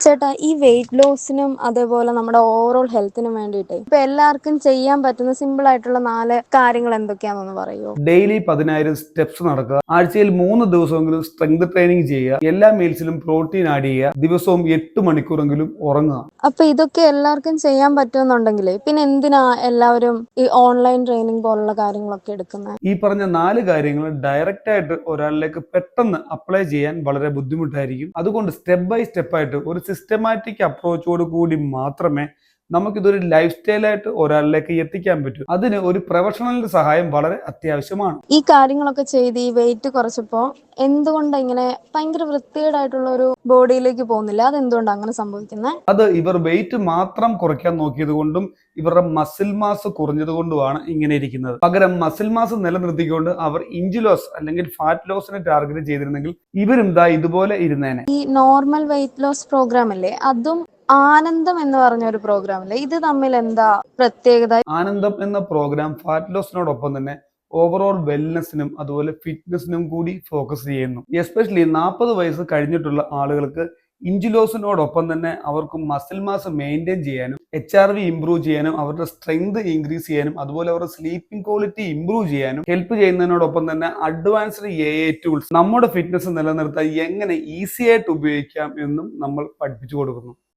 ചേട്ടാ, ഈ വെയിറ്റ് ലോസിനും അതേപോലെ നമ്മുടെ ഓവറോൾ ഹെൽത്തിനും വേണ്ടിയിട്ട് ഇപ്പൊ എല്ലാവർക്കും ചെയ്യാൻ പറ്റുന്ന സിമ്പിൾ ആയിട്ടുള്ള 4 കാര്യങ്ങൾ എന്തൊക്കെയാണെന്ന് പറയുമോ? ഡെയിലി 10,000 സ്റ്റെപ്സ് നടക്കുക, ആഴ്ചയിൽ 3 ദിവസമെങ്കിലും സ്ട്രെങ്ത് ട്രെയിനിങ് ചെയ്യുക, എല്ലാ മീൽസിലും പ്രോട്ടീൻ ആഡ് ചെയ്യുക, ദിവസവും 8 മണിക്കൂറെങ്കിലും ഉറങ്ങുക. അപ്പൊ ഇതൊക്കെ എല്ലാവർക്കും ചെയ്യാൻ പറ്റുമെന്നുണ്ടെങ്കിലേ പിന്നെ എന്തിനാ എല്ലാവരും ഈ ഓൺലൈൻ ട്രെയിനിങ് പോലുള്ള കാര്യങ്ങളൊക്കെ എടുക്കുന്നത്? ഈ പറഞ്ഞ 4 കാര്യങ്ങൾ ഡയറക്റ്റ് ആയിട്ട് ഒരാളിലേക്ക് പെട്ടെന്ന് അപ്ലൈ ചെയ്യാൻ വളരെ ബുദ്ധിമുട്ടായിരിക്കും. അതുകൊണ്ട് സ്റ്റെപ്പ് ബൈ സ്റ്റെപ്പ് ആയിട്ട് ഒരു സിസ്റ്റമാറ്റിക് അപ്രോച്ചോട് കൂടി മാത്രമേ നമുക്കിതൊരു ലൈഫ് സ്റ്റൈലായിട്ട് ഒരാളിലേക്ക് എത്തിക്കാൻ പറ്റും. അതിന് ഒരു പ്രൊഫഷണലിന്റെ സഹായം വളരെ അത്യാവശ്യമാണ്. ഈ കാര്യങ്ങളൊക്കെ ചെയ്ത് ഈ വെയിറ്റ് കുറച്ചപ്പോ എന്തുകൊണ്ടാ ഇങ്ങനെ ഭയങ്കര വൃത്തികേടായിട്ടുള്ള ഒരു ബോഡിയിലേക്ക് പോകുന്നില്ല? അതെന്തുകൊണ്ടാണ് അങ്ങനെ സംഭവിക്കുന്നത്? അത് ഇവർ വെയിറ്റ് മാത്രം കുറയ്ക്കാൻ നോക്കിയത് കൊണ്ടും ഇവരുടെ മസിൽ മാസ് കുറഞ്ഞത് കൊണ്ടുമാണ് ഇങ്ങനെ ഇരിക്കുന്നത്. പകരം മസിൽ മാസ് നിലനിർത്തിക്കൊണ്ട് അവർ ഇഞ്ച് ലോസ് അല്ലെങ്കിൽ ഫാറ്റ് ലോസിനെ ടാർഗറ്റ് ചെയ്തിരുന്നെങ്കിൽ ഇവരും ഇതുപോലെ ഇരുന്നേനെ. ഈ നോർമൽ വെയിറ്റ് ലോസ് പ്രോഗ്രാം അല്ലേ, അതും ആനന്ദം എന്ന് പറഞ്ഞ ഒരു പ്രോഗ്രാം അല്ലേ, ഇത് തമ്മിൽ എന്താ പ്രത്യേകത? ആനന്ദം എന്ന പ്രോഗ്രാം ഫാറ്റ് ലോസിനോടൊപ്പം തന്നെ ഓവറോൾ വെൽനെസ്സിനും അതുപോലെ ഫിറ്റ്നസിനും കൂടി ഫോക്കസ് ചെയ്യുന്നു. എസ്പെഷ്യലി 40 വയസ്സ് കഴിഞ്ഞിട്ടുള്ള ആളുകൾക്ക് ഇഞ്ച് ലോസിനോടൊപ്പം തന്നെ അവർക്ക് മസിൽ മാസ് മെയിൻറ്റെയിൻ ചെയ്യാനും HRV ഇംപ്രൂവ് ചെയ്യാനും അവരുടെ സ്ട്രെങ്ത് ഇൻക്രീസ് ചെയ്യാനും അതുപോലെ അവരുടെ സ്ലീപ്പിംഗ് ക്വാളിറ്റി ഇംപ്രൂവ് ചെയ്യാനും ഹെൽപ്പ് ചെയ്യുന്നതിനോടൊപ്പം തന്നെ അഡ്വാൻസ്ഡ് AI ടൂൾസ് നമ്മുടെ ഫിറ്റ്നസ് നിലനിർത്താൻ എങ്ങനെ ഈസി ആയിട്ട് ഉപയോഗിക്കാം എന്നും നമ്മൾ പഠിപ്പിച്ചു കൊടുക്കുന്നു.